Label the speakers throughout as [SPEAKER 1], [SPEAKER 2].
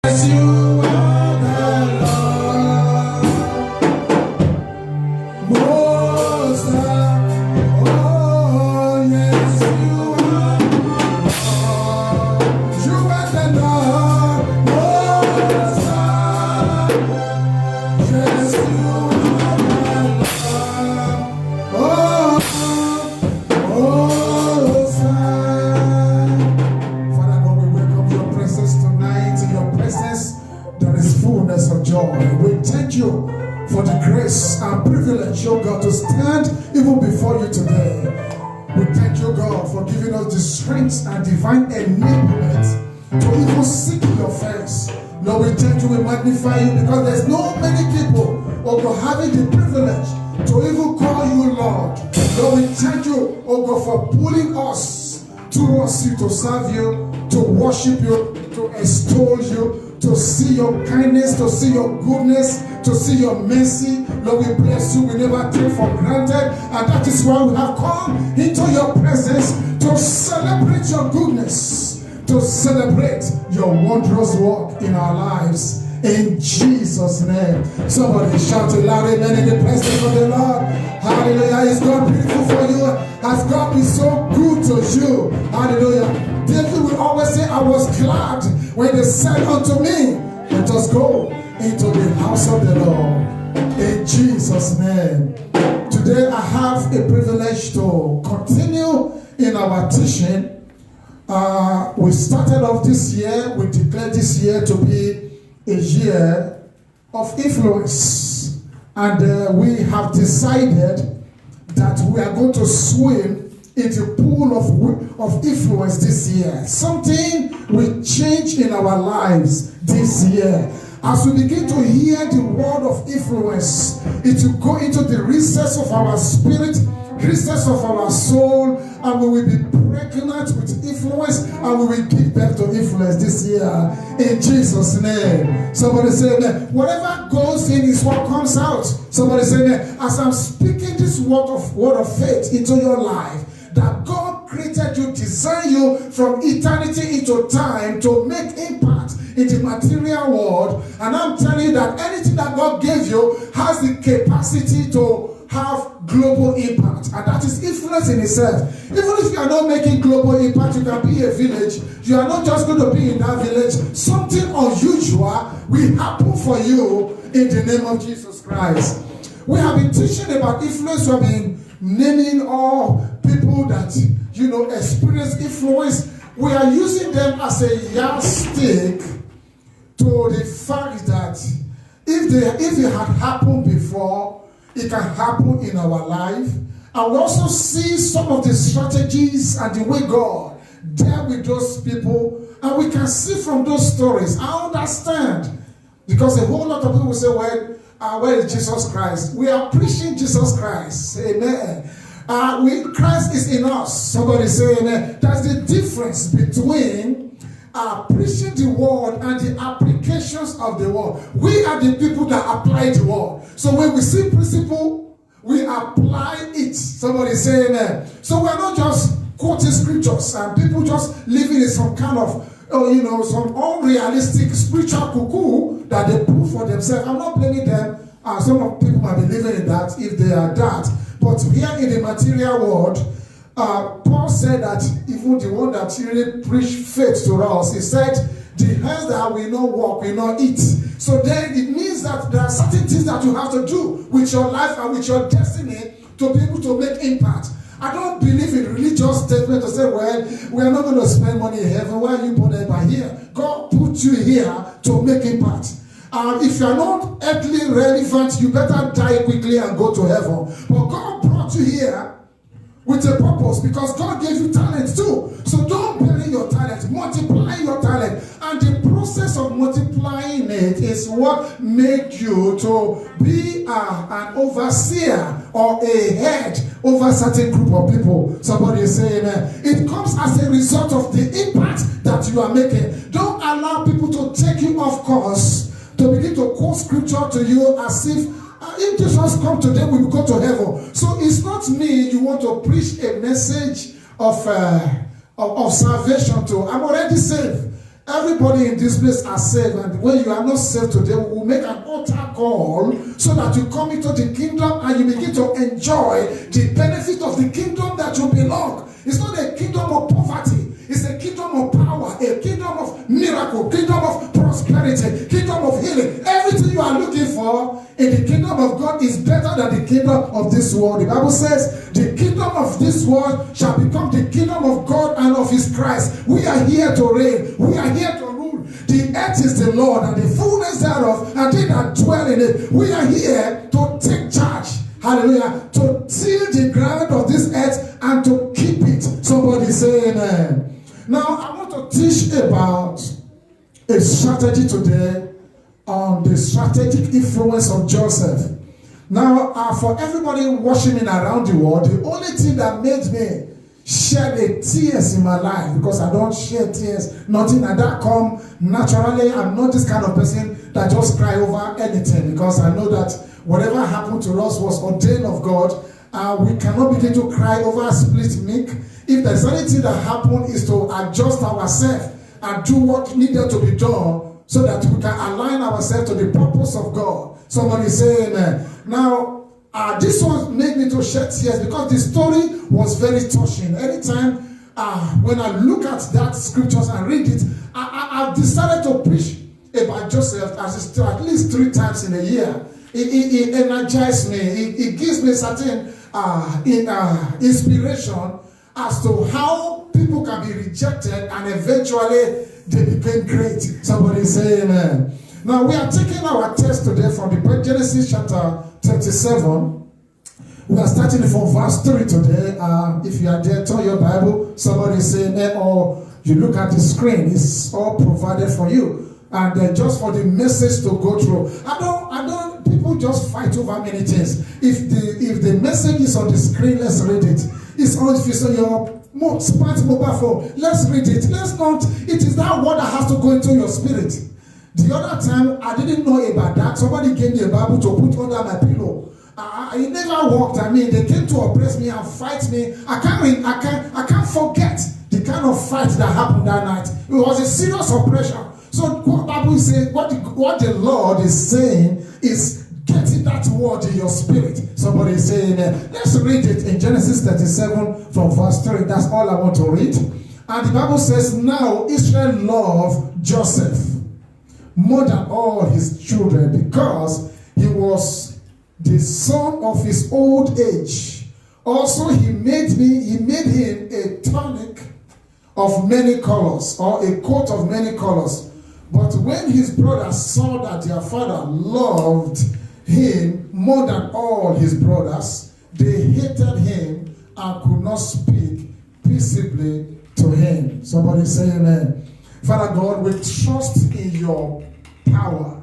[SPEAKER 1] You are the Lord, Most High. Oh, yes, you are Lord. You are the Lord, Most High. Yes, you are the Lord. Most High. Father God, we welcome your presence tonight. In your presence, there is fullness of joy. We thank you for the grace and privilege, oh God, to stand even before you today. We thank you, God, for giving us the strength and divine enablement to even seek your face. Lord, we thank you, we magnify you, because there's no many people, oh God, having the privilege to even call you Lord. Lord, we thank you, oh God, for pulling us towards you, to serve you, to worship you, to extol you, to see your kindness, to see your goodness, to see your mercy. Lord, we bless you. We never take for granted. And that is why we have come into your presence to celebrate your goodness, to celebrate your wondrous work in our lives. In Jesus' name. Somebody shout it loud, amen, in the presence of the Lord. Hallelujah. Is God beautiful for you? Has God been so good to you? Hallelujah. David will always say, I was glad when they said unto me, let us go into the house of the Lord. In Jesus' name. Today I have a privilege to continue in our teaching. We started off this year, we declared this year to be a year of influence. And we have decided that we are going to swim in the pool of influence this year. Something will change in our lives this year. As we begin to hear the word of influence, it will go into the recess of our spirit, recess of our soul, and we will be pregnant with influence, and we will give birth to influence this year. In Jesus' name. Somebody say amen. Whatever goes in is what comes out. Somebody say amen. As I'm speaking this word of faith into your life, that God created you, designed you from eternity into time to make impact in the material world. And I'm telling you that anything that God gave you has the capacity to have global impact, and that is influence in itself. Even if you are not making global impact, you can be a village. You are not just going to be in that village. Something unusual will happen for you in the name of Jesus Christ. We have been teaching about influence. We have been naming all people that experience influence. We are using them as a yardstick to the fact that if it had happened before, it can happen in our life. And we also see some of the strategies and the way God dealt with those people. And we can see from those stories. I understand. Because a whole lot of people will say, well, where is Jesus Christ? We are preaching Jesus Christ. Amen. Christ is in us. Somebody say amen. That's the difference between preaching the word and the applications of the word. We are the people that apply the word. So when we see principle, we apply it. Somebody say amen. So we're not just quoting scriptures and people just living in some kind of some unrealistic spiritual cuckoo that they put for themselves. I'm not blaming them. Some of people might be living in that if they are that. But here in the material world, Paul said that even the one that really preached faith to us, he said, the hands that will not walk, will not eat. So then it means that there are certain things that you have to do with your life and with your destiny to be able to make impact. I don't believe in religious statement to say, well, we are not going to spend money in heaven. Why are you bothered by here? God put you here to make impact. If you are not earthly relevant, you better die quickly and go to heaven. But God brought you here with a purpose, because God gave you talent too. So don't bury your talent, multiply your talent. And the process of multiplying it is what made you to be an overseer or a head over a certain group of people. Somebody say amen. It comes as a result of the impact that you are making. Don't allow people to take you off course, to begin to quote scripture to you as if Jesus come today, we will go to heaven. So it's not me you want to preach a message of salvation to. I'm already saved. Everybody in this place are saved, and when you are not saved today, we will make an altar call so that you come into the kingdom and you begin to enjoy the benefit of the kingdom that you belong. It's not a kingdom of poverty. It's a kingdom of power, a kingdom of miracle, kingdom of prosperity, kingdom of healing. Everything you are looking for in the kingdom of God is better than the kingdom of this world. The Bible says the kingdom of this world shall become the kingdom of God and of his Christ. We are here to reign. We are here to rule. The earth is the Lord and the fullness thereof, and they that dwell in it. We are here to take charge. Hallelujah. To till the ground of this earth and to keep it. Somebody say amen. Now, I want to teach about a strategy today on the strategic influence of Joseph. Now, for everybody watching me around the world, the only thing that made me shed a tears in my life, because I don't shed tears, nothing like that come naturally. I'm not this kind of person that just cry over anything, because I know that whatever happened to us was ordained of God. We cannot begin to cry over split milk. If there's anything that happened, is to adjust ourselves and do what needed to be done so that we can align ourselves to the purpose of God. Somebody say amen. Now, this one made me to shed tears because the story was very touching. Anytime when I look at that scriptures and read it, I've decided to preach about Joseph at least 3 times in a year. It energizes me. It gives me certain inspiration as to how people can be rejected and eventually they became great. Somebody say amen. Now we are taking our text today from the Genesis chapter 37. We are starting from verse 3 today. If you are there, turn your Bible. Somebody say amen, or you look at the screen. It's all provided for you. And just for the message to go through. People just fight over many things. If the message is on the screen, let's read it. It's on your smart mobile phone. Let's read it. Let's not. It is that word that has to go into your spirit. The other time, I didn't know about that. Somebody gave me a Bible to put under my pillow. It never worked. I mean, they came to oppress me and fight me. I can't forget the kind of fight that happened that night. It was a serious oppression. So what the Bible is saying, what the Lord is saying is getting that word in your spirit. Somebody is saying amen. Let's read it in Genesis 37 from verse 3. That's all I want to read. And the Bible says, now Israel loved Joseph more than all his children, because he was the son of his old age. Also he made him a tunic of many colors, or a coat of many colors. But when his brothers saw that their father loved him more than all his brothers, they hated him and could not speak peaceably to him. Somebody say amen. Father God, we trust in your power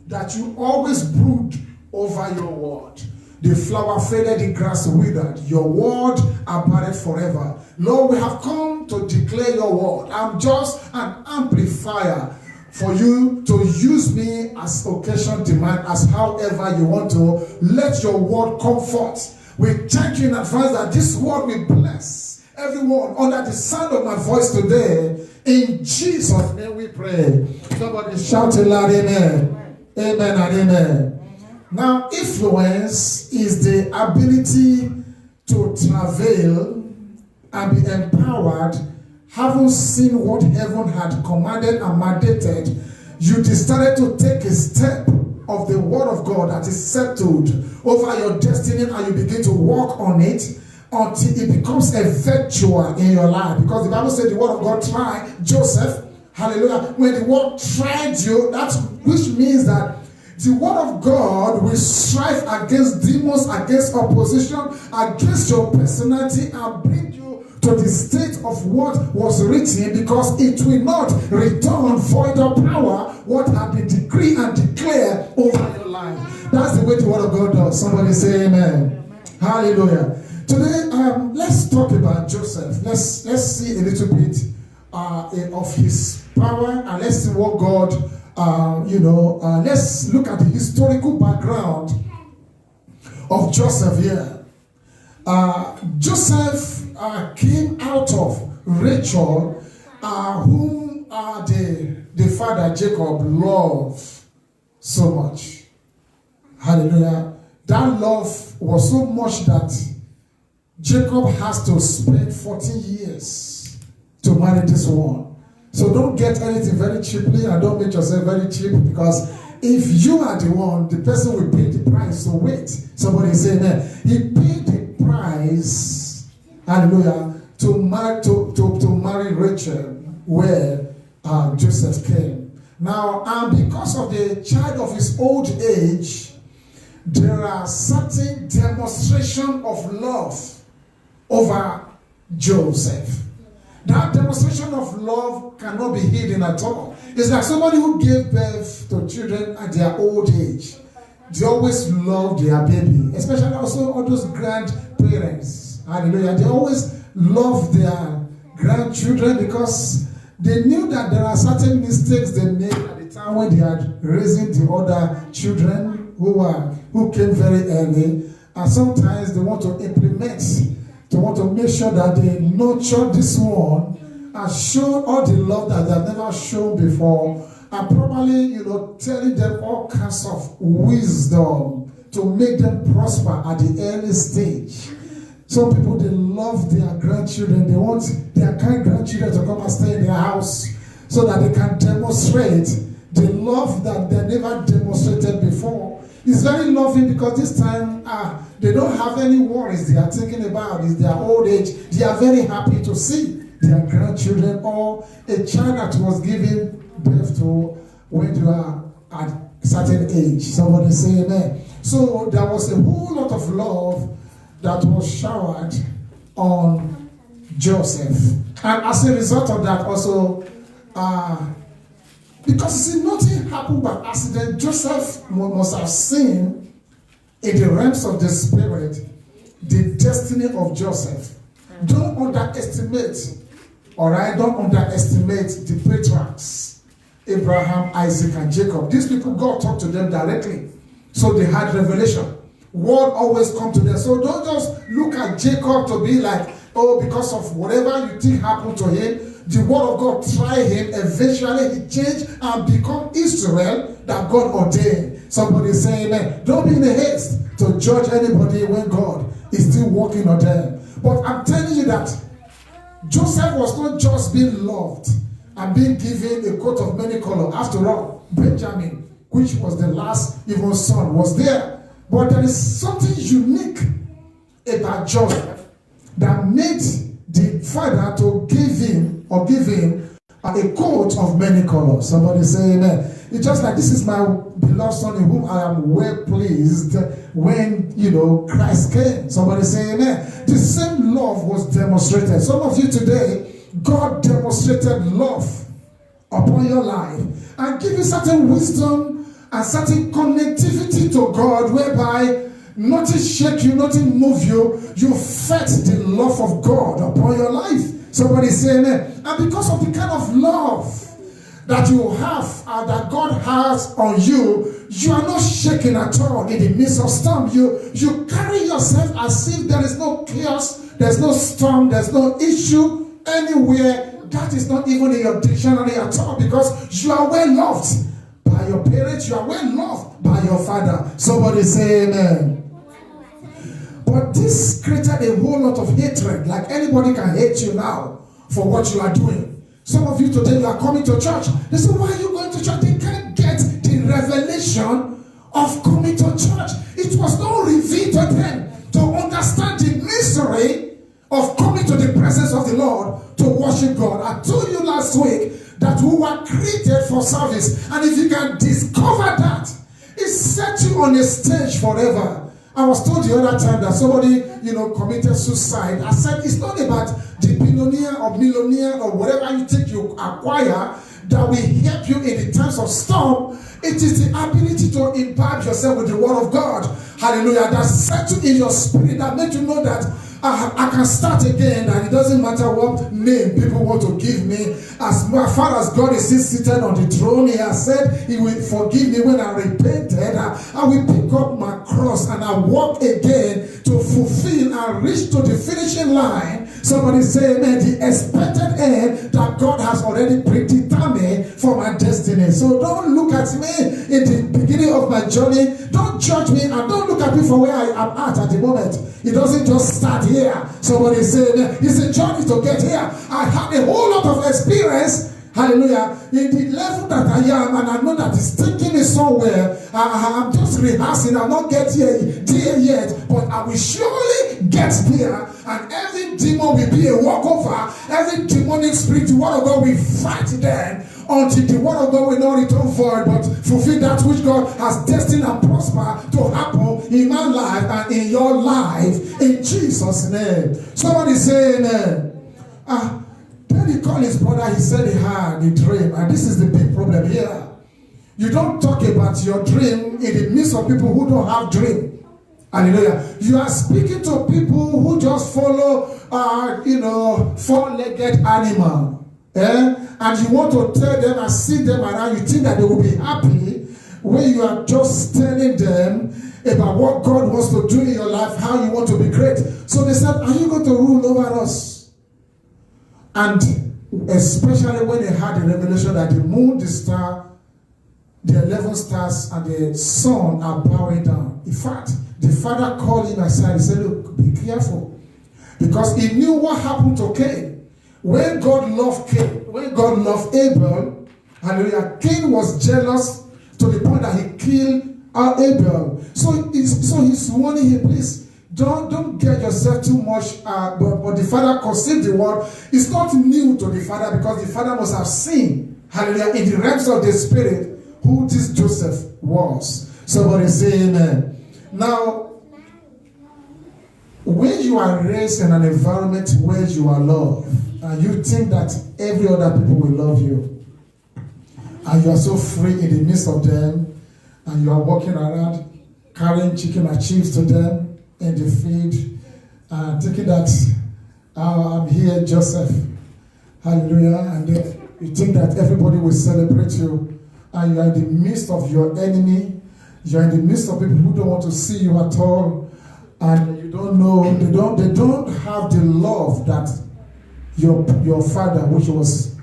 [SPEAKER 1] that you always brood over your word. The flower faded, the grass withered. Your word abideth forever. Lord, we have come to declare your word. I'm just an amplifier for you to use me as occasion demand, as however you want to. Let your word come forth. We thank you in advance that this word will bless everyone under the sound of my voice today. In Jesus' name we pray. Somebody shout a loud amen. Amen and amen. Now, influence is the ability to travail and be empowered. Having seen what heaven had commanded and mandated, you decided to take a step of the word of God that is settled over your destiny, and you begin to walk on it until it becomes effectual in your life. Because the Bible said the word of God tried Joseph. Hallelujah. When the word tried you, which means that the word of God will strive against demons, against opposition, against your personality, and bring you to the state of what was written, because it will not return void of power what had been decreed and declared over your life. That's the way the word of God does. Somebody say amen. Hallelujah. Today, let's talk about Joseph. Let's see a little bit of his power, and let's see what God, let's look at the historical background of Joseph here. Joseph came out of Rachel, whom the the father Jacob loved so much. Hallelujah. That love was so much that Jacob has to spend 14 years to marry this one. So don't get anything very cheaply and don't make yourself very cheap, because if you are the one, the person will pay the price. So wait. Somebody say amen. He paid the price, hallelujah, to marry Rachel where Joseph came. Now, and because of the child of his old age, there are certain demonstration of love over Joseph. That demonstration of love cannot be hidden at all. It's like somebody who gave birth to children at their old age. They always love their baby, especially also all those grandparents. Hallelujah. They always love their grandchildren because they knew that there are certain mistakes they made at the time when they are raising the other children who came very early. And sometimes they want to implement. They want to make sure that they nurture this one and show all the love that they have never shown before, and probably, telling them all kinds of wisdom to make them prosper at the early stage. Some people, they love their grandchildren. They want their grandchildren to come and stay in their house so that they can demonstrate the love that they never demonstrated before. It's very loving because this time they don't have any worries they are thinking about. It's their old age. They are very happy to see their grandchildren or a child that was given birth to when you are at a certain age. Somebody say amen. So there was a whole lot of love that was showered on Joseph. And as a result of that also, because nothing happened by accident, Joseph must have seen in the realms of the spirit the destiny of Joseph. Don't underestimate, all right? Don't underestimate the patriarchs, Abraham, Isaac, and Jacob. These people, God talked to them directly. So they had revelation. Word always come to them. So don't just look at Jacob to be like, oh, because of whatever you think happened to him, the word of God tried him. Eventually he changed and become Israel that God ordained. Somebody say amen. Don't be in a haste to judge anybody when God is still working on them. But I'm telling you that Joseph was not just being loved and being given a coat of many colors. After all, Benjamin, which was the last even son, was there. But there is something unique about Joseph that made the father to give him a coat of many colors. Somebody say amen. It's just like, this is my beloved son in whom I am well pleased when, Christ came. Somebody say amen. The same love was demonstrated. Some of you today, God demonstrated love upon your life and give you certain wisdom and certain connectivity to God, whereby nothing shake you, nothing move you. You felt the love of God upon your life. Somebody say amen. And because of the kind of love that you have and that God has on you, you are not shaken at all in the midst of storm. You carry yourself as if there is no chaos, there's no storm, there's no issue anywhere. That is not even in your dictionary at all, because you are well loved by your parents, you are well loved by your father. Somebody say amen. But this created a whole lot of hatred. Like anybody can hate you now for what you are doing. Some of you today, you are coming to church. They say, why are you going to church? They can't get the revelation of coming to church. It was not revealed to them to understand the mystery of coming to the presence of the Lord to worship God. I told you last week that we were created for service. And if you can discover that, it sets you on a stage forever. I was told the other time that somebody, committed suicide. I said, it's not about the billionaire or millionaire or whatever you think you acquire that will help you in the times of storm. It is the ability to imbibe yourself with the word of God. Hallelujah. That settle in your spirit, that make you know that I can start again, and it doesn't matter what name people want to give me. As far as God is still seated on the throne, he has said he will forgive me when I repented. I will pick up my cross and I walk again to fulfill and reach to the finishing line Somebody say amen. The expected end that God has already predetermined for my destiny. So don't look at me in the beginning of my journey. Don't judge me and don't look at me for where I am at the moment. It doesn't just start here. Somebody say amen. It's a journey to get here. I had a whole lot of experience. Hallelujah. In the level that I am, and I know that it's taking me somewhere. I'm just rehearsing. I'm not get there yet, but I will surely get there. And every demon will be a walkover. Every demonic spirit, the word of God will fight them until the word of God will not return void, but fulfill that which God has destined and prosper to happen in my life and in your life. In Jesus' name. Somebody say amen. Then he called his brother, he said he had a dream. And this is the big problem here. You don't talk about your dream in the midst of people who don't have dream. Hallelujah. You are speaking to people who just follow, four-legged animal. And you want to tell them and see them around. You think that they will be happy when you are just telling them about what God wants to do in your life, how you want to be great. So they said, are you going to rule over us? And especially when they had the revelation that the moon, the star, the 11 stars, and the sun are bowing down. In fact, the father called him aside. He said, look, be careful. Because he knew what happened to Cain. When God loved Cain, when God loved Abel, hallelujah, Cain was jealous to the point that he killed Abel. So he's warning him, please, don't get yourself too much. But the father conceived the word. It's not new to the father because the father must have seen, hallelujah, in the realms of the spirit, who this Joseph was. Somebody say amen. Now, when you are raised in an environment where you are loved, and you think that every other people will love you, and you are so free in the midst of them, and you are walking around carrying chicken and chips to them in the field, thinking that I'm here, Joseph, hallelujah, and then you think that everybody will celebrate you, and you are in the midst of your enemy, you are in the midst of people who don't want to see you at all, and you don't know, they don't have the love that your father, which was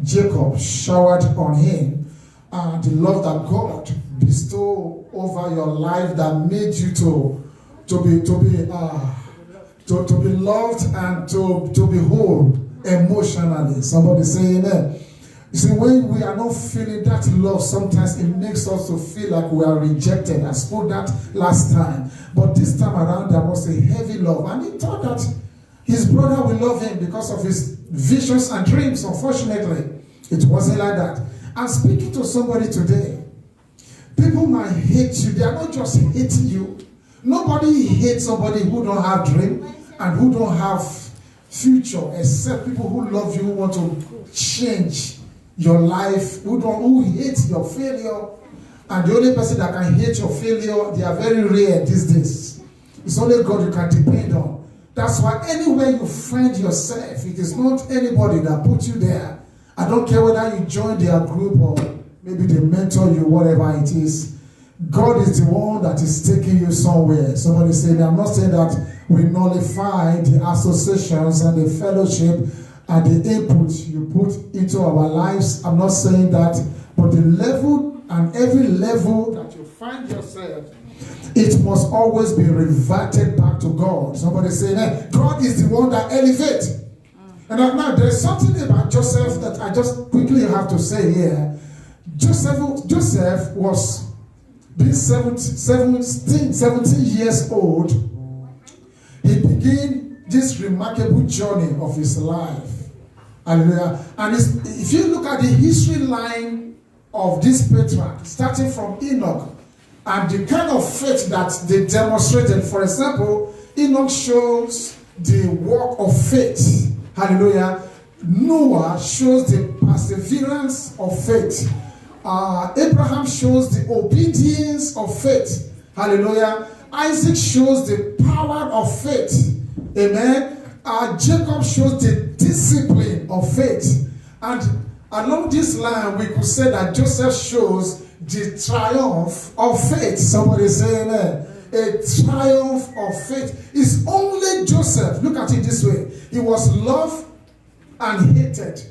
[SPEAKER 1] Jacob, showered on him, and the love that God bestowed over your life that made you to be loved and to be whole emotionally. Somebody say amen. You see, when we are not feeling that love, sometimes it makes us to feel like we are rejected. I spoke that last time. But this time around, there was a heavy love. And he thought that his brother will love him because of his visions and dreams. Unfortunately, it wasn't like that. I'm speaking to somebody today. People might hate you. They are not just hating you. Nobody hates somebody who don't have dream and who don't have future, except people who love you, who want to change your life, who hate your failure. And the only person that can hate your failure, they are very rare these days. It's only God you can depend on. That's why anywhere you find yourself, it is not anybody that put you there. I don't care whether you join their group or maybe they mentor you, whatever it is. God is the one that is taking you somewhere. Somebody said, I'm not saying that we nullify the associations and the fellowship and the input you put into our lives. I'm not saying that, but the level and every level that you find yourself, it must always be reverted back to God. Somebody say that God is the one that elevates. And now there's something about Joseph that I just quickly have to say here. Joseph was being 17 years old. He began this remarkable journey of his life. Hallelujah. And if you look at the history line of this patriarch, starting from Enoch, and the kind of faith that they demonstrated, for example, Enoch shows the work of faith. Hallelujah. Noah shows the perseverance of faith. Abraham shows the obedience of faith. Hallelujah. Isaac shows the power of faith. Amen. Jacob shows the discipline of faith. And along this line, we could say that Joseph shows the triumph of faith. Somebody say amen. a triumph of faith. It's only Joseph. Look at it this way. He was loved and hated,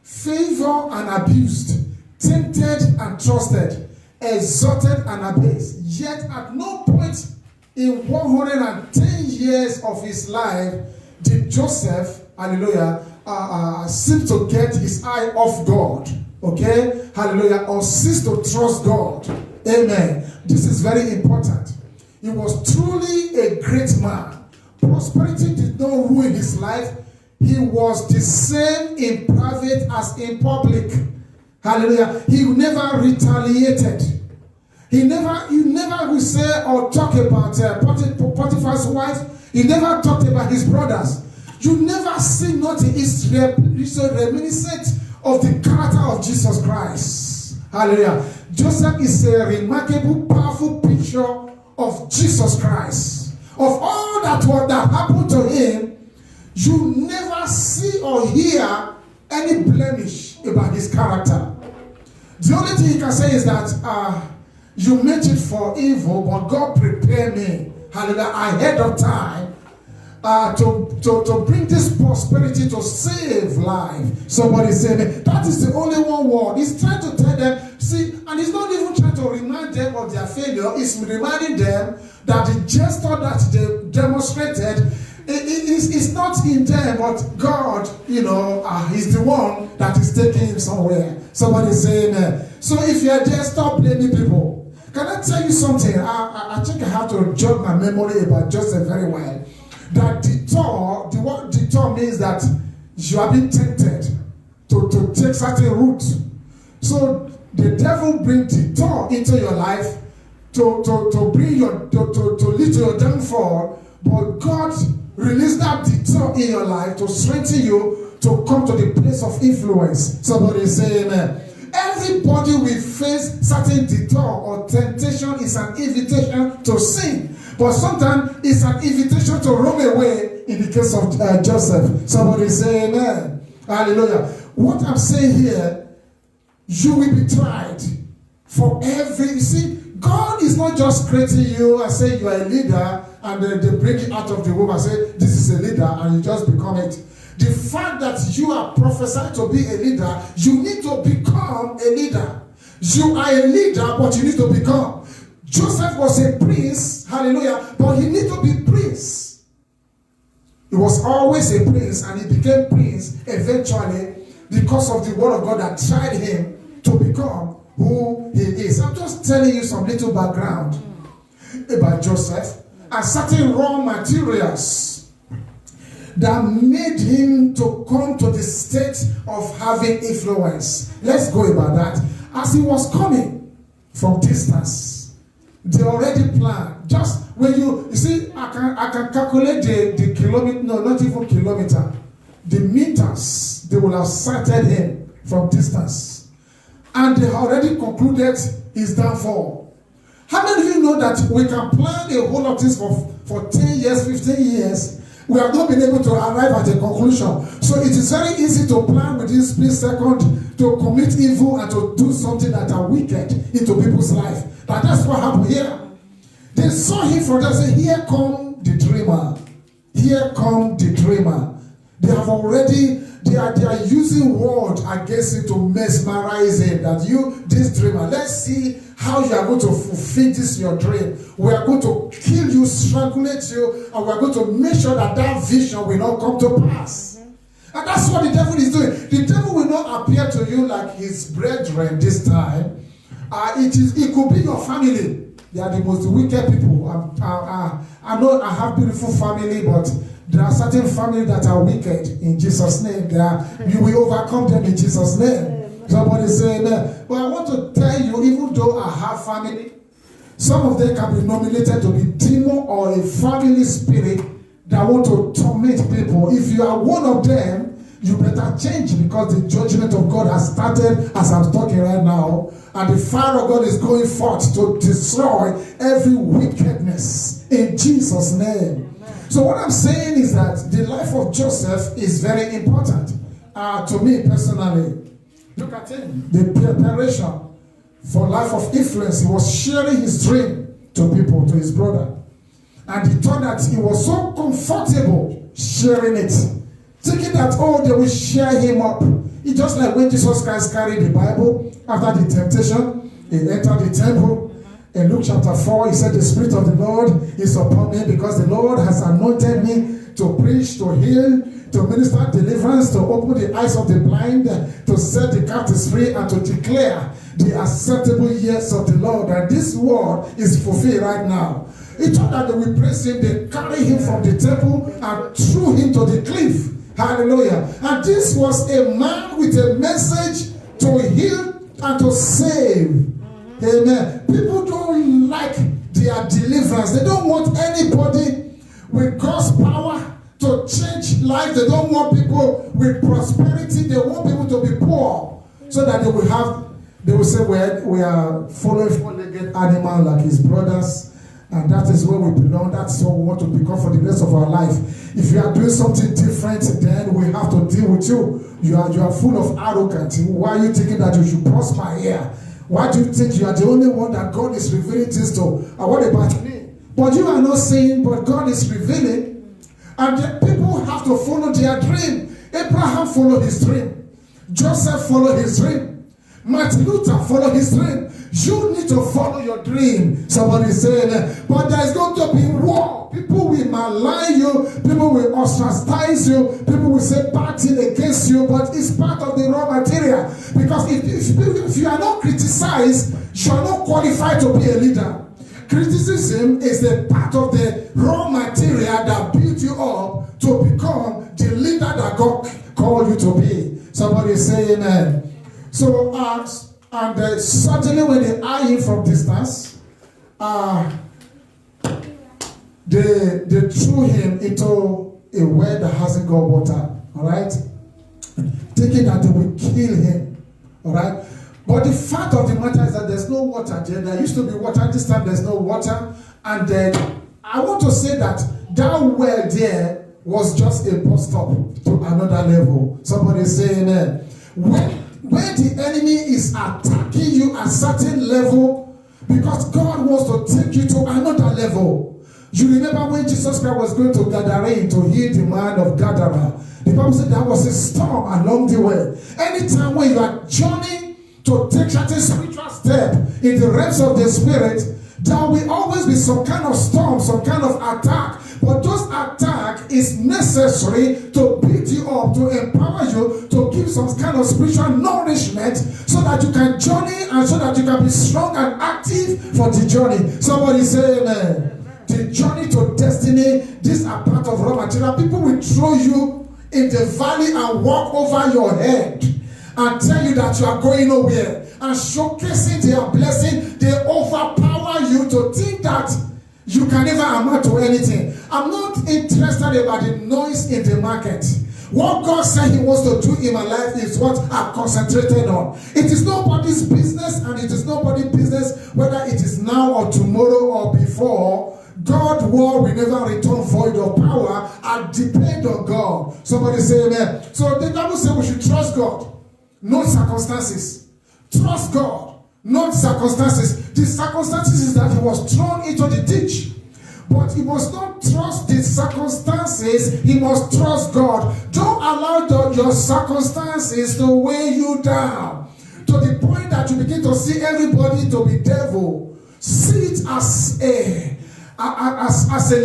[SPEAKER 1] favored and abused, tempted and trusted, exalted and abased. Yet at no point in 110 years of his life did Joseph, hallelujah, seem to get his eye off God. Okay? Hallelujah. Or cease to trust God. Amen. This is very important. He was truly a great man. Prosperity did not ruin his life. He was the same in private as in public. Hallelujah. He never retaliated. He never will say or talk about Potiphar's wife. He never talked about his brothers. You never see nothing. It's reminiscent of the character of Jesus Christ. Hallelujah. Joseph is a remarkable, powerful picture of Jesus Christ. Of all that happened to him, you never see or hear any blemish about his character. The only thing you can say is that you meant it for evil, but God prepared me, hallelujah, ahead of time to bring this prosperity to save life. Somebody say, that is the only one word. He's trying to tell them, see, and he's not even trying to remind them of their failure. He's reminding them that the gesture that they demonstrated it's not in them, but God, He's the one that is taking him somewhere. Somebody say amen. So if you're there, stop blaming people. Can I tell you something? I think I have to jog my memory about Joseph very well. That the word detour means that you are being tempted to take certain routes. So the devil brings detour into your life to bring to lead to your downfall, but God release that detour in your life to strengthen you to come to the place of influence. Somebody say amen. Everybody will face certain detour or temptation is an invitation to sin. But sometimes it's an invitation to run away in the case of Joseph. Somebody say amen. Hallelujah. What I'm saying here, you will be tried for every, you see, God is not just creating you and say you are a leader and they bring you out of the womb and say this is a leader and you just become it. The fact that you are prophesied to be a leader, you need to become a leader. You are a leader, but you need to become. Joseph was a prince, hallelujah, but he needed to be prince. He was always a prince and he became prince eventually because of the word of God that tried him to become who he is. I'm just telling you some little background about Joseph and certain raw materials that made him to come to the state of having influence. Let's go about that. As he was coming from distance, they already planned. Just when you see, I can calculate the kilometer, no, not even kilometer, the meters they will have sighted him from distance. And they already concluded his downfall. How many of you know that we can plan a whole lot of things for 10 years, 15 years? We have not been able to arrive at a conclusion. So it is very easy to plan within a split second to commit evil and to do something that are wicked into people's life. But that's what happened here. They saw him from there and said, here come the dreamer. Here come the dreamer. They have already, they are using word against him to mesmerize him. That you, this dreamer, let's see how you are going to fulfill this your dream. We are going to kill you, strangulate you, and we are going to make sure that that vision will not come to pass. And that's what the devil is doing. The devil will not appear to you like his brethren this time. It could be your family. They are the most wicked people. I know I have beautiful family, but there are certain families that are wicked in Jesus' name. You will overcome them in Jesus' name. Somebody say amen. But I want to tell you, even though I have family, some of them can be nominated to be demon or a family spirit that want to torment people. If you are one of them, you better change, because the judgment of God has started as I'm talking right now. And the fire of God is going forth to destroy every wickedness in Jesus' name. So what I'm saying is that the life of Joseph is very important to me personally. Look at him, the preparation for life of influence. He was sharing his dream to people, to his brother. And he thought that he was so comfortable sharing it, thinking that, oh, they will share him up. It's just like when Jesus Christ carried the Bible after the temptation, he entered the temple. In Luke chapter 4, he said, the Spirit of the Lord is upon me because the Lord has anointed me to preach, to heal, to minister deliverance, to open the eyes of the blind, to set the captives free, and to declare the acceptable years of the Lord. And this word is fulfilled right now. He thought that they will praise him, they carry him from the temple and threw him to the cliff. Hallelujah. And this was a man with a message to heal and to save. Amen. People don't like their deliverance. They don't want anybody with God's power to change life. They don't want people with prosperity. They want people to be poor so that they will say, we are following four-legged animal like his brothers. And that is where we belong. That's what we want to become for the rest of our life. If you are doing something different, then we have to deal with you. You are full of arrogance. Why are you thinking that you should prosper here? Why do you think you are the only one that God is revealing things to? And what about me? But you are not saying, but God is revealing. And the people have to follow their dream. Abraham followed his dream. Joseph followed his dream. Martin Luther followed his dream. You need to follow your dream. Somebody said, but there is going to be war. People will malign you. People will ostracize you. People will say bad things against you. But it's part of the raw material. Because if you are not criticized, you are not qualified to be a leader. Criticism is a part of the raw material that builds you up to become the leader that God called you to be. Somebody say amen. So, and suddenly when they eye him from distance, they threw him into a well that hasn't got water, all right? Thinking that they will kill him, all right? But the fact of the matter is that there's no water there. There used to be water. This time there's no water. And then I want to say that well there was just a bus stop to another level. Somebody say amen. When the enemy is attacking you at a certain level, because God wants to take you to another level. You remember when Jesus Christ was going to Gadarene to heal the man of Gadara. The Bible said there was a storm along the way. Anytime when you are journeying to take certain spiritual step in the realms of the spirit, there will always be some kind of storm, some kind of attack. But those attack is necessary to build you up, to empower you, to give some kind of spiritual nourishment so that you can journey and so that you can be strong and active for the journey. Somebody say amen. The journey to destiny, these are part of raw material. People will throw you in the valley and walk over your head and tell you that you are going nowhere. And showcasing their blessing, they overpower you to think that you can never amount to anything. I'm not interested about the noise in the market. What God said he wants to do in my life is what I'm concentrated on. It is nobody's business, and it is nobody's business whether it is now or tomorrow or before. God's word will never return void of power and depend on God. Somebody say amen. So the Bible says we should trust God, not circumstances. Trust God, not circumstances. The circumstances is that he was thrown into the ditch. But he must not trust the circumstances. He must trust God. Don't allow your circumstances to weigh you down to the point that you begin to see everybody to be devil. See it as a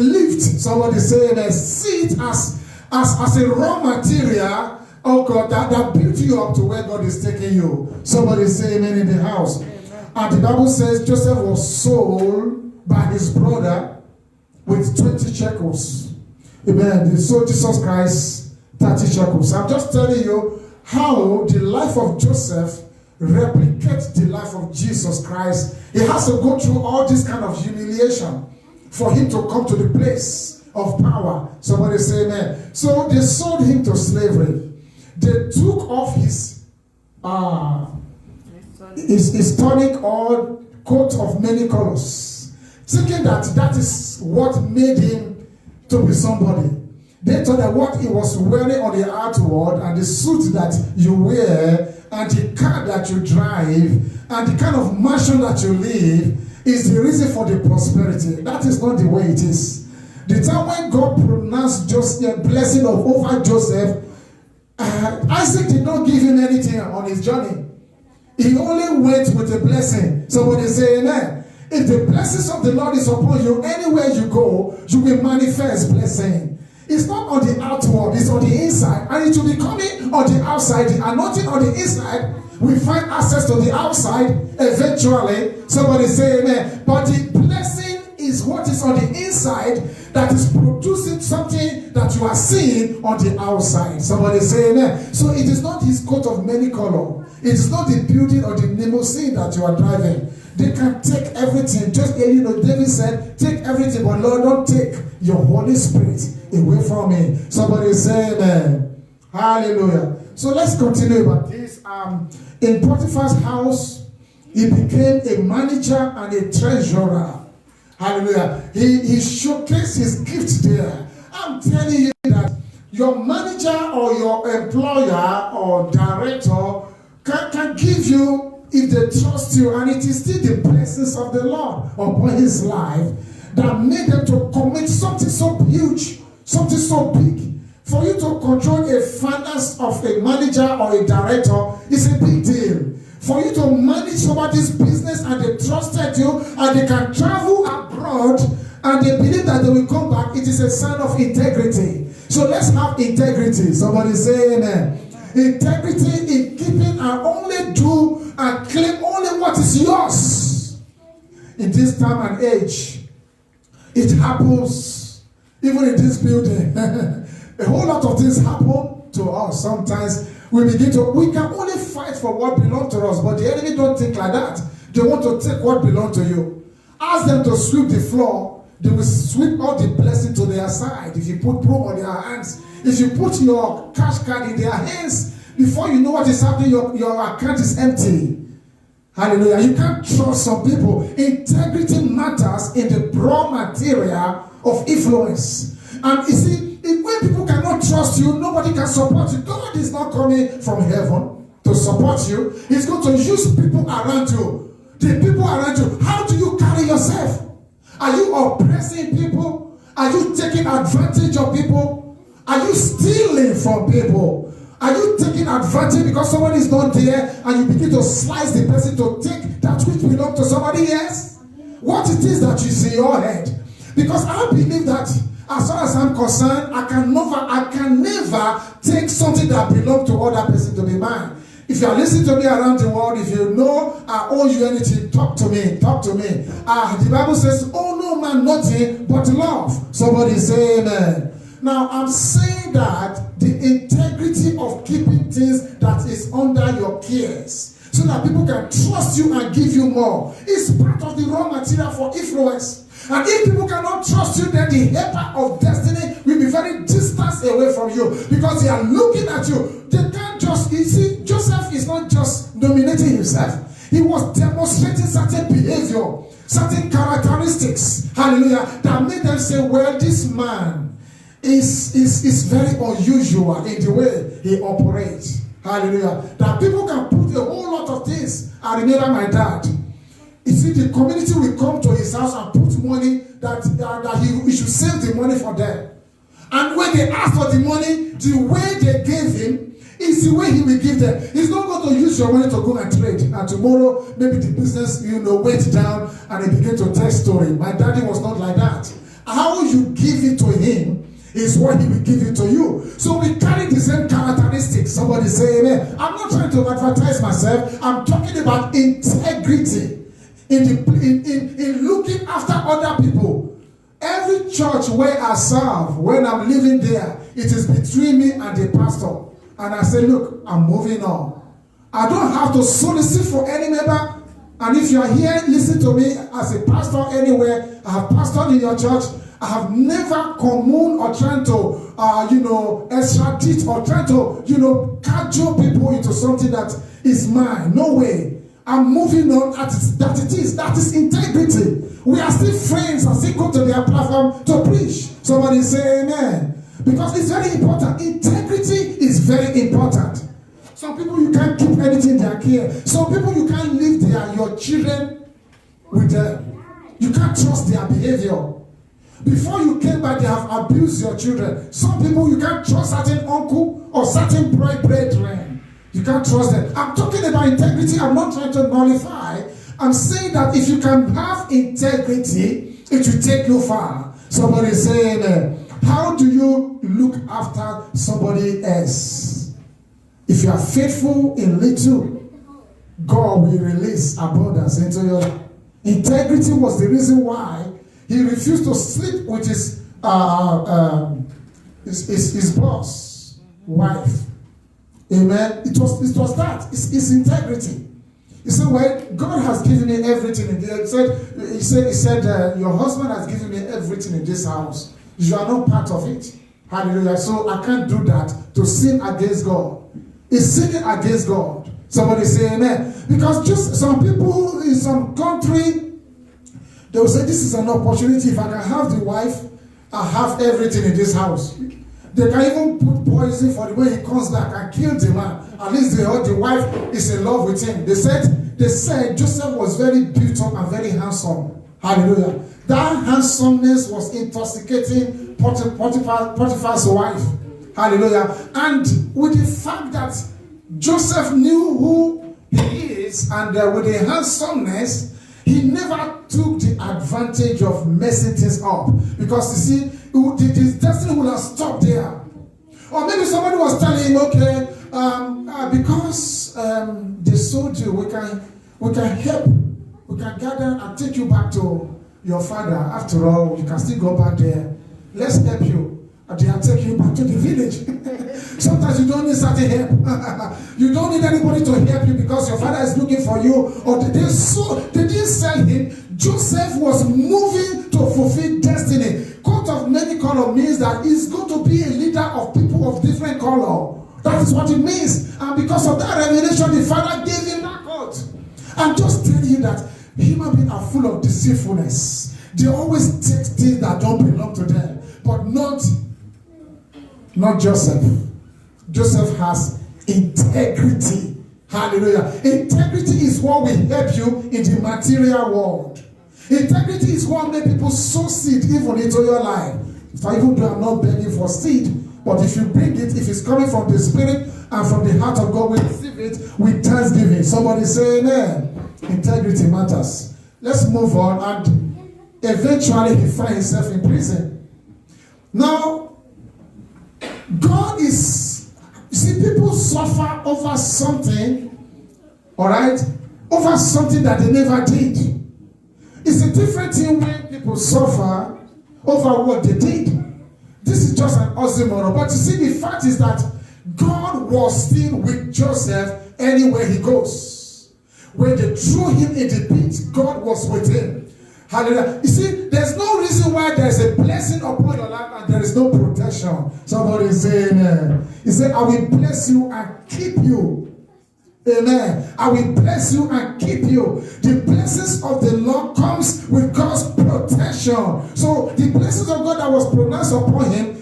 [SPEAKER 1] lift. Somebody say that. See it as a raw material. Oh God, that built you up to where God is taking you. Somebody say amen in the house. Amen. And the Bible says Joseph was sold by his brother with 20 shekels. Amen. They sold Jesus Christ 30 shekels. I'm just telling you how the life of Joseph replicates the life of Jesus Christ. He has to go through all this kind of humiliation for him to come to the place of power. Somebody say amen. So they sold him to slavery. They took off his tunic or coat of many colors, thinking that is what made him to be somebody. They thought that what he was wearing on the outward and the suit that you wear and the car that you drive and the kind of mansion that you live is the reason for the prosperity. That is not the way it is. The time when God pronounced Joseph, blessing over Joseph, Isaac did not give him anything on his journey. He only went with a blessing. Somebody say amen. If the blessings of the Lord is upon you, anywhere you go, you will manifest blessing. It's not on the outward, it's on the inside. And it will be coming on the outside. The anointing on the inside, we find access to the outside eventually. Somebody say amen. But the blessing is what is on the inside that is producing something that you are seeing on the outside. Somebody say amen. So it is not his coat of many color. It is not the building or the limousine that you are driving. They can take everything. Just, David said, take everything, but Lord, don't take your Holy Spirit away from me. Somebody say amen. Hallelujah. So let's continue about this. In Potiphar's house, he became a manager and a treasurer. Hallelujah. He showcased his gift there. I'm telling you that your manager or your employer or director can give you, if they trust you, and it is still the blessings of the Lord upon his life that made them to commit something so huge, something so big. For you to control a finance of a manager or a director is a big deal. For you to manage somebody's business and they trusted you and they can travel abroad and they believe that they will come back, it is a sign of integrity. So let's have integrity. Somebody say amen. Integrity in keeping and only do and claim only what is yours. In this time and age, it happens even in this building. A whole lot of things happen to us. Sometimes we can only fight for what belongs to us, but the enemy don't think like that. They want to take what belongs to you. Ask them to sweep the floor, they will sweep all the blessing to their side. If you put broom on their hands, if you put your cash card in their hands, before you know what is happening, your account is empty. Hallelujah. You can't trust some people. Integrity matters in the raw material of influence. And you see, when people cannot trust you, nobody can support you. God is not coming from heaven to support you. He's going to use people around you. The people around you. How do you carry yourself? Are you oppressing people? Are you taking advantage of people? Are you stealing from people? Are you taking advantage because someone is not there and you begin to slice the person to take that which belongs to somebody else? What it is that you see in your head? Because I believe that as far as I'm concerned, I can never take something that belongs to other person to be mine. If you are listening to me around the world, if you know I owe you anything, talk to me. The Bible says, "Oh no man nothing but love." Somebody say amen. Now I'm saying that the integrity of keeping things that is under your cares, so that people can trust you and give you more, is part of the raw material for influence. And if people cannot trust you, then the helper of destiny will be very distant away from you, because they are looking at you. They can't just, you see, Joseph is not just nominating himself. He was demonstrating certain behavior, certain characteristics, hallelujah, that made them say, well, this man is very unusual in the way he operates. Hallelujah. That people can put a whole lot of things. I remember my dad. You see, the community will come to his house and put money that he should save the money for them. And when they ask for the money, the way they gave him is the way he will give them. He's not going to use your money to go and trade. And tomorrow, maybe the business, went down and he began to tell story. My daddy was not like that. How you give it to him is what he will give it to you. So we carry the same characteristics. Somebody say amen. I'm not trying to advertise myself. I'm talking about integrity in looking after other people. Every church where I serve, when I'm living there, it is between me and the pastor. And I say, look, I'm moving on. I don't have to solicit for any member. And if you are here, listen to me as a pastor anywhere. I have pastored in your church. I have never communed or trying to, extradite or trying to, cajole people into something that is mine. No way. I'm moving on. That is integrity. We are still friends and still go to their platform to preach. Somebody say amen. Because it's very important. Integrity is very important. Some people, you can't keep anything in their care. Some people, you can't leave your children with them. You can't trust their behavior. Before you came back, they have abused your children. Some people, you can't trust certain uncle or certain brethren. You can't trust them. I'm talking about integrity. I'm not trying to nullify. I'm saying that if you can have integrity, it will take you far. Somebody is saying, how do you look after somebody else? If you are faithful in little, God will release abundance into your life. Integrity was the reason why he refused to sleep with his boss wife. Amen. It was that. It's integrity. He said, well, God has given me everything in this. He said, your husband has given me everything in this house. You are not part of it. Hallelujah. So I can't do that to sin against God. It's sinning against God. Somebody say amen. Because just some people in some country, they will say, this is an opportunity. If I can have the wife, I have everything in this house. They can even put poison for the way he comes back and kill the man. At least the wife is in love with him. They said Joseph was very beautiful and very handsome. Hallelujah. That handsomeness was intoxicating Potiphar's wife. Hallelujah. And with the fact that Joseph knew who he is, and with the handsomeness, he never took the advantage of messing things up. Because you see, his destiny would have stopped there. Or maybe somebody was telling him, okay, because they sold you, we can help. We can gather and take you back to your father. After all, you can still go back there. Let's help you. And they are taking you back to the village. Sometimes you don't need certain help. You don't need anybody to help you because your father is looking for you. Or they didn't sell him. Joseph was moving to fulfill destiny. Coat of many color means that he's going to be a leader of people of different color. That is what it means. And because of that revelation, the father gave him that coat. I'm just telling you that human beings are full of deceitfulness. They always take things that don't belong to them. But not Joseph. Joseph has integrity. Hallelujah. Integrity is what will help you in the material world. Integrity is what makes people sow seed even into your life. So even though I'm not begging for seed, but if you bring it, if it's coming from the Spirit and from the heart of God, we receive it with thanksgiving. Somebody say amen. Integrity matters. Let's move on. And eventually he finds himself in prison. Now, God is, you see, people suffer over something, all right, over something that they never did. It's a different thing when people suffer over what they did. This is just an oxymoron. But you see, the fact is that God was still with Joseph anywhere he goes. When they threw him in the pit, God was with him. Hallelujah. You see, there's no reason why there's a blessing upon your life and there is no protection. Somebody say amen. He said, I will bless you and keep you. Amen. I will bless you and keep you. The blessings of the Lord comes with God's protection. So the blessings of God that was pronounced upon him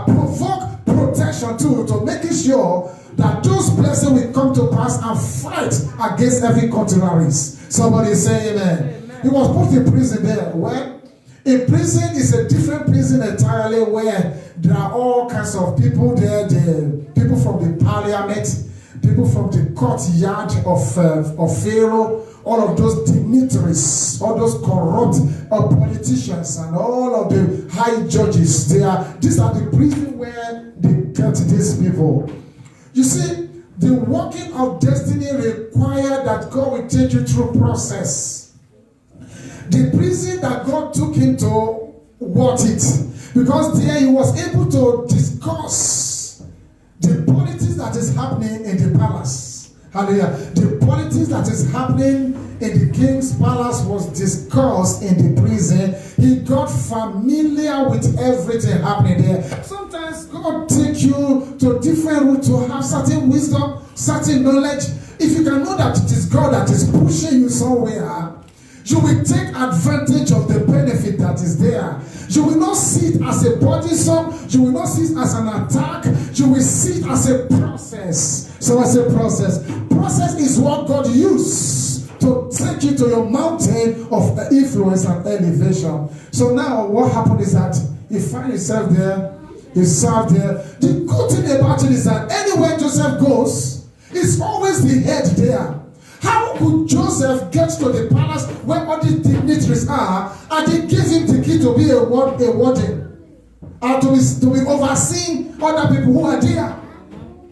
[SPEAKER 1] provoke protection too, to make it sure that those blessings will come to pass and fight against every contraries. Somebody say amen. Amen. He was put in prison there. Well, a prison is a different prison entirely, where there are all kinds of people there. The people from the parliament, people from the courtyard of Pharaoh, all of those dignitaries, all those corrupt politicians, and all of the high judges. These are the prison where they get these people. You see, the working of destiny requires that God will take you through process. The prison that God took him to worth it, because there he was able to discuss the politics that is happening in the palace. Hallelujah. The politics that is happening in the king's palace was discussed in the prison. He got familiar with everything happening there. Sometimes God takes you to different routes to have certain wisdom, certain knowledge. If you can know that it is God that is pushing you somewhere, you will take advantage of the benefit that is there. You will not see it as a burdensome. You will not see it as an attack. You will see it as a process. So as a process. Process is what God uses to take you to your mountain of influence and elevation. So now what happened is that he finds himself there, he served there. The good thing about it is that anywhere Joseph goes, it's always the head there. How could Joseph get to the palace where all the dignitaries are, and they gave him the key to be a warden, and to be overseeing other people who are there?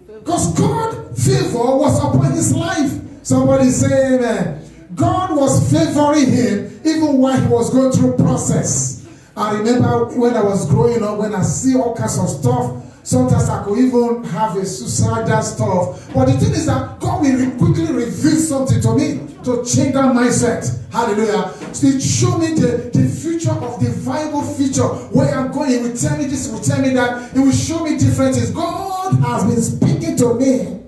[SPEAKER 1] Because God's favor was upon his life. Somebody say amen. God was favoring him even while he was going through process. I remember when I was growing up, when I see all kinds of stuff, sometimes I could even have a suicidal stuff. But the thing is that God will quickly reveal something to me to change that mindset. Hallelujah. So it showed me the future of the viable future. Where I'm going, he will tell me this, he will tell me that. He will show me different things. God has been speaking to me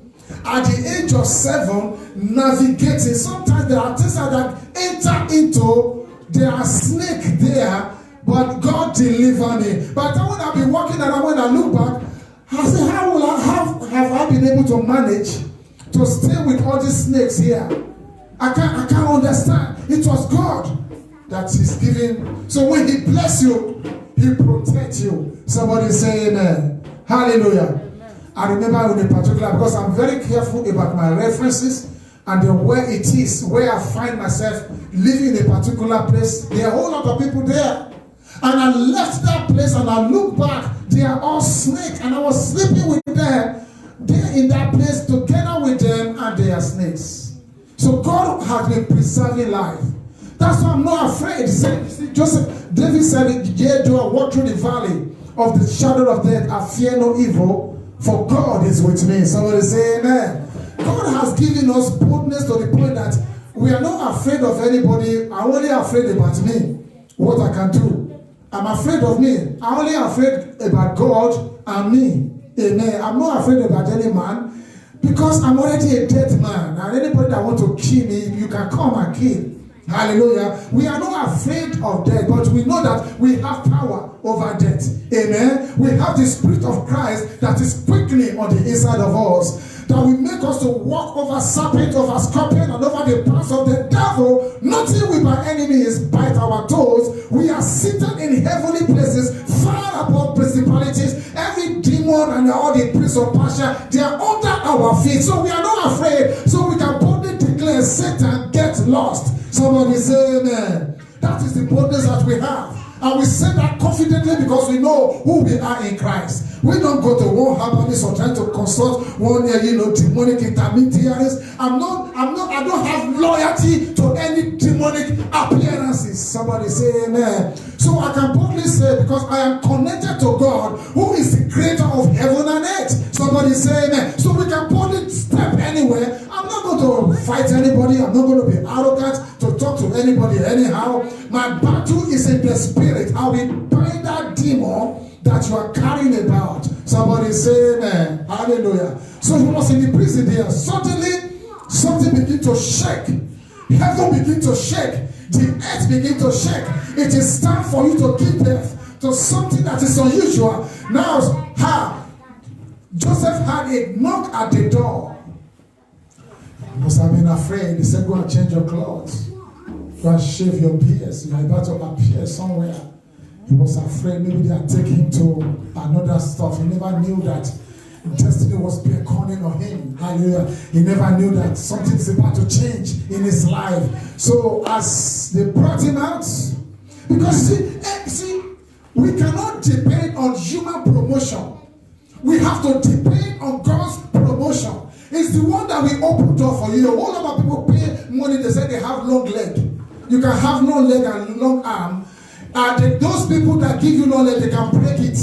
[SPEAKER 1] at the age of 7, navigating. Sometimes there are things that enter into, there are snakes there, but God delivered me. But when I've been walking around, when I look back, I say, have I been able to manage to stay with all these snakes here? I can't understand. It was God that is giving. So when he bless you, he protects you. Somebody say amen. Hallelujah. I remember in particular, because I'm very careful about my references and the where it is, where I find myself living in a particular place. There are a whole lot of people there. And I left that place and I look back, they are all snakes. And I was sleeping with them. They're in that place together with them, and they are snakes. So God has been preserving life. That's why I'm not afraid. He said, David said, yea, though I walk through the valley of the shadow of death, I fear no evil, for God is with me. Somebody say amen. God has given us boldness to the point that we are not afraid of anybody. I'm only afraid about me, what I can do. I'm afraid of me. I'm only afraid about God and me. Amen. I'm not afraid about any man, because I'm already a dead man. And anybody that wants to kill me, you can come and kill. Hallelujah. We are not afraid of death, but we know that we have power over death. Amen. We have the Spirit of Christ that is quickening on the inside of us, that will make us to walk over serpent, over scorpion, and over the paths of the devil. Nothing will by any means bite our toes. We are seated in heavenly places, far above principalities. Every demon and all the prince of Persia, they are under our feet. So we are not afraid. So we can boldly declare, Satan, get lost. Somebody say amen. That is the boldness that we have. And we say that confidently because we know who we are in Christ. We don't go to one herbalist or try to consult one, demonic intermediaries. I don't have loyalty to any demonic appearances. Somebody say amen. So I can boldly say, because I am connected to God, who is the creator of heaven and earth. Somebody say amen. So we can boldly step anywhere. I'm not going to fight anybody. I'm not going to be arrogant to talk to anybody anyhow. My battle is in the spirit. I will bind that demon that you are carrying about. Somebody say amen. Hallelujah. So he was in the prison there. Suddenly, something began to shake. Heaven began to shake. The earth began to shake. It is time for you to give birth to something that is unusual. Now, Joseph had a knock at the door. He must have been afraid. He said, go and change your clothes. Go and shave your beards. You are about to appear somewhere. He was afraid maybe they had taken him to another stuff. He never knew that destiny was beckoning on him. Hallelujah. He never knew that something is about to change in his life. So as they brought him out, because see, we cannot depend on human promotion. We have to depend on God's promotion. It's the one that will open door for you. A whole lot of people pay money. They say they have long leg. You can have no leg and long arm. Those people that give you knowledge, they can break it.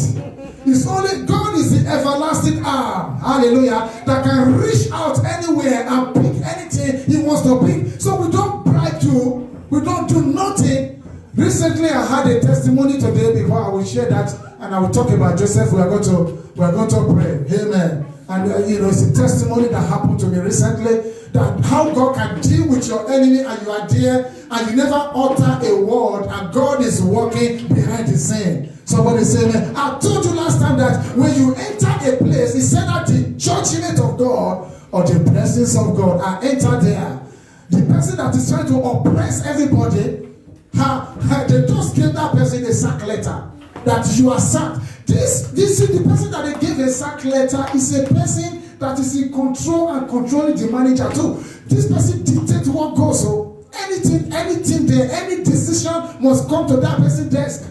[SPEAKER 1] It's only God is the everlasting arm, hallelujah, that can reach out anywhere and pick anything he wants to pick. So we don't bribe you, we don't do nothing. Recently I had a testimony today. Before I will share that, and I will talk about Joseph. We are going to pray. Amen. And it's a testimony that happened to me recently, that how God can deal with your enemy, and you are there and you never utter a word, and God is working behind the scene. Somebody say amen. I told you last time that when you enter a place, he said that the judgment of God or the presence of God are entered there. The person that is trying to oppress everybody, they just gave that person a sack letter that you are sacked. This is the person that they gave a sack letter is a person that is in control and controlling the manager too. This person dictates what goes. So anything there, any decision must come to that person's desk.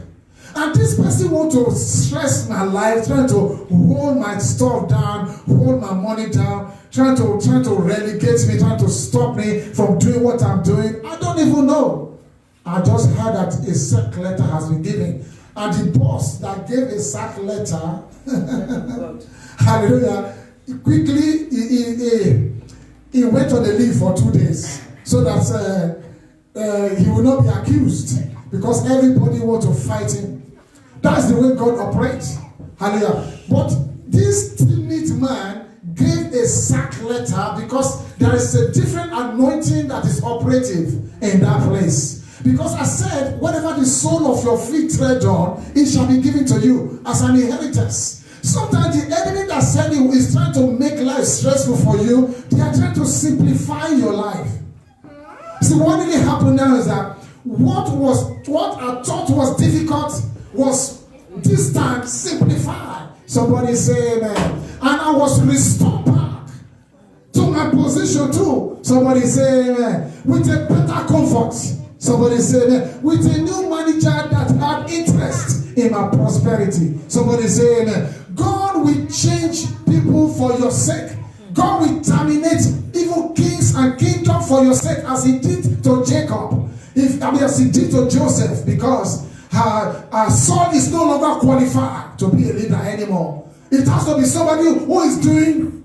[SPEAKER 1] And this person wants to stress my life, trying to hold my stuff down, hold my money down, trying to relegate me, trying to stop me from doing what I'm doing. I don't even know. I just heard that a sack letter has been given. And the boss that gave a sack letter, hallelujah, quickly he went on a leave for 2 days so that he will not be accused because everybody wants to fight him. That's the way God operates. Hallelujah. But this timid man gave a sack letter because there is a different anointing that is operative in that place. Because I said, whatever the sole of your feet tread on, it shall be given to you as an inheritance. Sometimes the enemy that said he is trying to make life stressful for you, they are trying to simplify your life. See, what really happened now is that what I thought was difficult was this time simplified. Somebody say amen. And I was restored back to my position too. Somebody say amen. With a better comfort. Somebody say amen. With a new manager that had interest in my prosperity. Somebody say amen. God will change people for your sake. God will terminate evil kings and kingdom for your sake, as he did to Jacob. As he did to Joseph, because Saul is no longer qualified to be a leader anymore. It has to be somebody who is doing,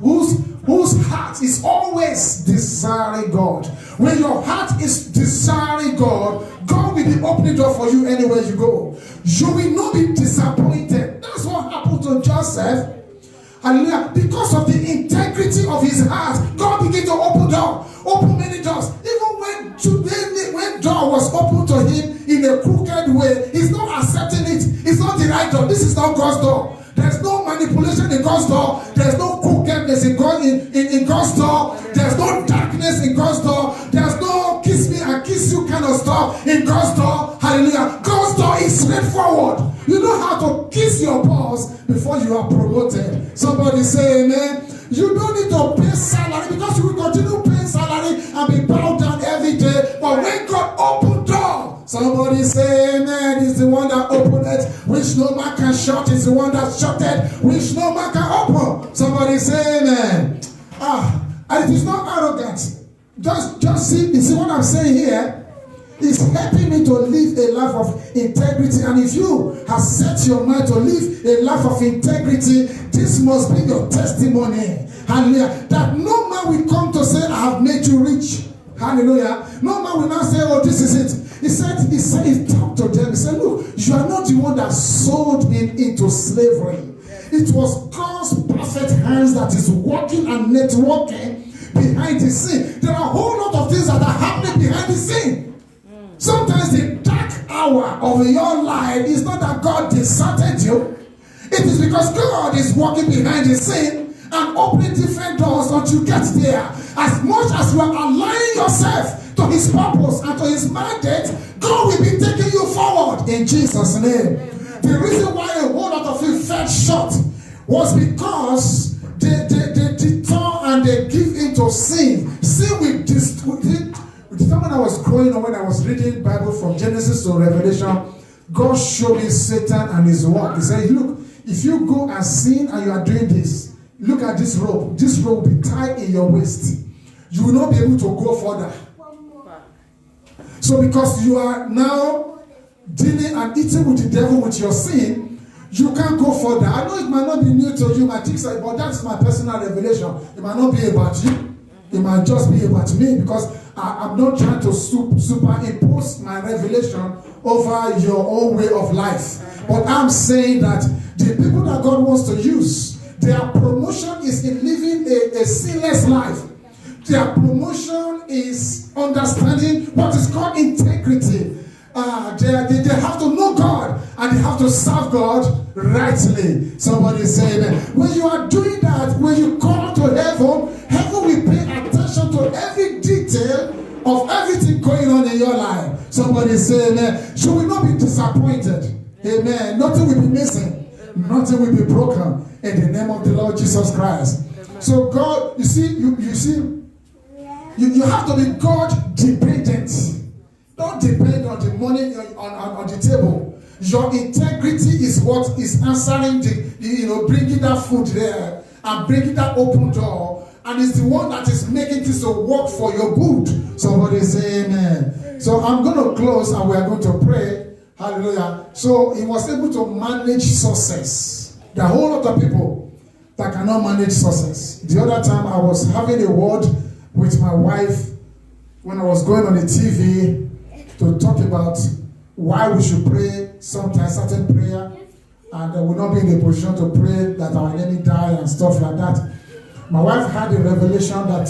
[SPEAKER 1] whose heart is always desiring God. When your heart is desiring God, God will be opening door for you anywhere you go. You will not be disappointed. That's what happened to Joseph. Hallelujah. Because of the integrity of his heart, God began to open many doors. Even when door was opened to him in a crooked way, he's not accepting it. It's not the right door. This is not God's door. There's no manipulation in God's door. There's no crookedness in God's door. There's no darkness in God's door. There's no kiss me and kiss you kind of stuff in God's door. Hallelujah. God's door is straightforward. You know how to kiss your boss before you are promoted. Somebody say amen. You don't need to pay salary, because you will continue paying salary and be bowed down every day. But when God opened door, somebody say amen. Is the one that opened it, which no man can shut. Is the one that shut it, which no man can open. Somebody say amen. And it is not arrogant. Just see what I'm saying here. It's helping me to live a life of integrity. And if you have set your mind to live a life of integrity, this must be your testimony. Hallelujah. That no man will come to say, I have made you rich. Hallelujah. No man will not say, oh, this is it. He talked to them. He said, look, you are not the one that sold me into slavery. It was God's perfect hands that is working and networking behind the scene. There are a whole lot of things that are happening behind the scene. Sometimes the dark hour of your life is not that God deserted you. It is because God is working behind the scene and opening different doors until you get there. As much as you are aligning yourself to his purpose and to his mandate, God will be taking you forward in Jesus' name. The reason why a whole lot of you fell short was because they detour and they give into sin. Sin will when I was growing up, when I was reading the Bible from Genesis to Revelation, God showed me Satan and his work. He said, look, if you go and sin and you are doing this, look at this rope. This rope will be tied in your waist. You will not be able to go further. So because you are now dealing and eating with the devil with your sin, you can't go further. I know it might not be new to you, but that's my personal revelation. It might not be about you. It might just be about me, because I'm not trying to superimpose my revelation over your own way of life. But I'm saying that the people that God wants to use, their promotion is in living a sinless life. Their promotion is understanding what is called integrity. They have to know God and they have to serve God rightly. Somebody say amen. When you are doing that, when you call to heaven, heaven will pay attention to every on in your life. Somebody say amen. Should we not be disappointed? Amen. Nothing will be missing. Nothing will be broken in the name of the Lord Jesus Christ. So God, you see, you have to be God dependent. Don't depend on the money on the table. Your integrity is what is answering bringing that food there and bringing that open door, and it's the one that is making this work for your good. Somebody say amen. So I'm going to close and we are going to pray. Hallelujah. So he was able to manage success. There are a whole lot of people that cannot manage success. The other time I was having a word with my wife when I was going on the TV to talk about why we should pray sometimes certain prayer, and we will not be in a position to pray that our enemy die and stuff like that. My wife had a revelation that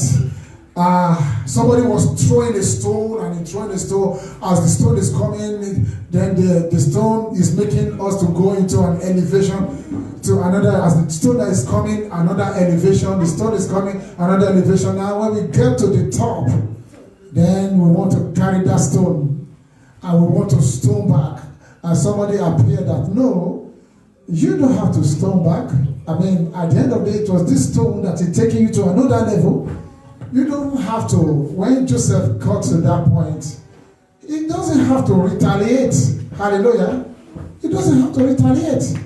[SPEAKER 1] somebody was throwing a stone, and throwing a stone. As the stone is coming, then the stone is making us to go into an elevation to another. As the stone that is coming, another elevation. The stone is coming, another elevation. Now when we get to the top, then we want to carry that stone, and we want to stone back. And somebody appeared that, no, you don't have to stone back. I mean, at the end of the day, it was this stone that is taking you to another level. You don't have to. When Joseph got to that point, he doesn't have to retaliate. Hallelujah. He doesn't have to retaliate.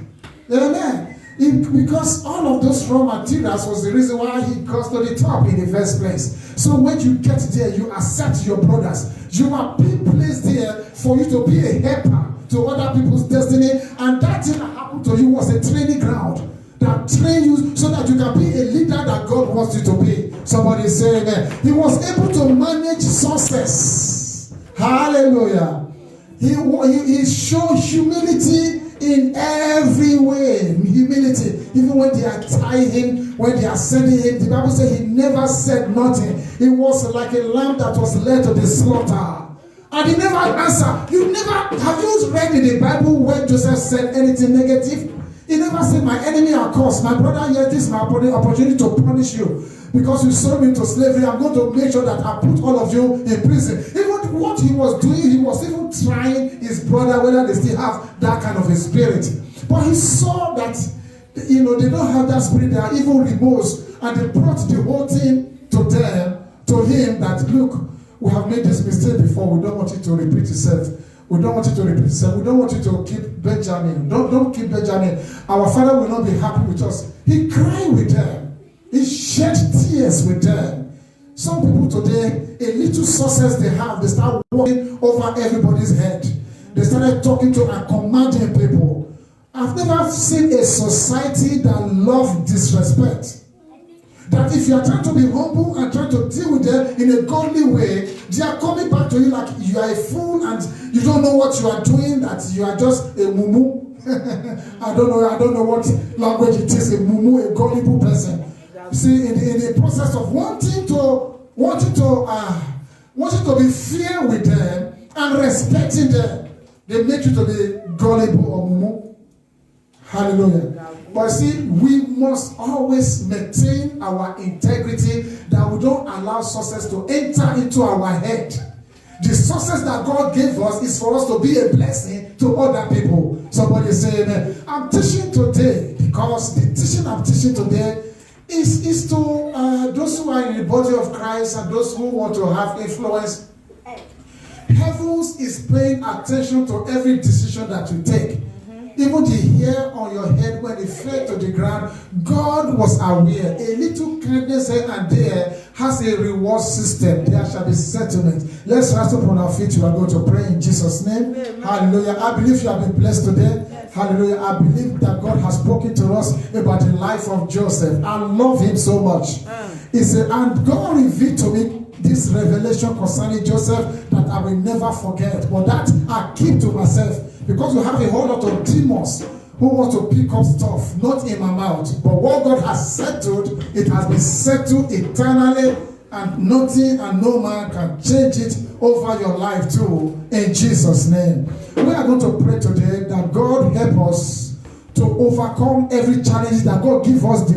[SPEAKER 1] Amen. Because all of those raw materials was the reason why he got to the top in the first place. So when you get there, you accept your brothers. You are being placed there for you to be a helper to other people's destiny. And that thing that happened to you was a training ground that train you so that you can be a leader that God wants you to be. Somebody say amen. He was able to manage success. Hallelujah. He showed humility in every way. Humility. Even when they are tying him, when they are sending him, the Bible says he never said nothing. He was like a lamb that was led to the slaughter. And he never answered. Have you read in the Bible where Joseph said anything negative? He never said, my enemy are cursed. My brother, here, this is my opportunity to punish you. Because you sold me into slavery, I'm going to make sure that I put all of you in prison. Even what he was doing, he was even trying his brother whether they still have that kind of a spirit. But he saw that, they don't have that spirit. They are even remorse. And they brought the whole thing to him that, look, we have made this mistake before. We don't want it to repeat itself. We don't want you to repeat yourself. We don't want you to keep Benjamin. Don't keep Benjamin. Our father will not be happy with us. He cried with them. He shed tears with them. Some people today, a little success they have, they start walking over everybody's head. They started talking to and commanding people. I've never seen a society that loves disrespect. That if you are trying to be humble and trying to deal with them in a godly way, they are coming back to you like you are a fool and you don't know what you are doing, that you are just a mumu. I don't know what language it is, a mumu, a gullible person. You see, in the process of wanting to be fair with them and respecting them, they make you to be gullible or mumu. Hallelujah. But see, we must always maintain our integrity, that we don't allow success to enter into our head. The success that God gave us is for us to be a blessing to other people. Somebody say amen. I'm teaching today because the teaching I'm teaching today is to those who are in the body of Christ and those who want to have influence. Heavens is paying attention to every decision that you take. Even the hair on your head when it fell to the ground, God was aware. A little kindness here and there has a reward system. There shall be settlement. Let's rise up on our feet. We are going to pray in Jesus' name. Amen. Hallelujah. I believe you have been blessed today. Yes. Hallelujah. I believe that God has spoken to us about the life of Joseph. I love him so much. He said, and God revealed to me this revelation concerning Joseph that I will never forget. But that I keep to myself. Because we have a whole lot of demons who want to pick up stuff, not in my mouth. But what God has settled, it has been settled eternally, and nothing and no man can change it over your life too, in Jesus' name. We are going to pray today that God help us to overcome every challenge that God gives us.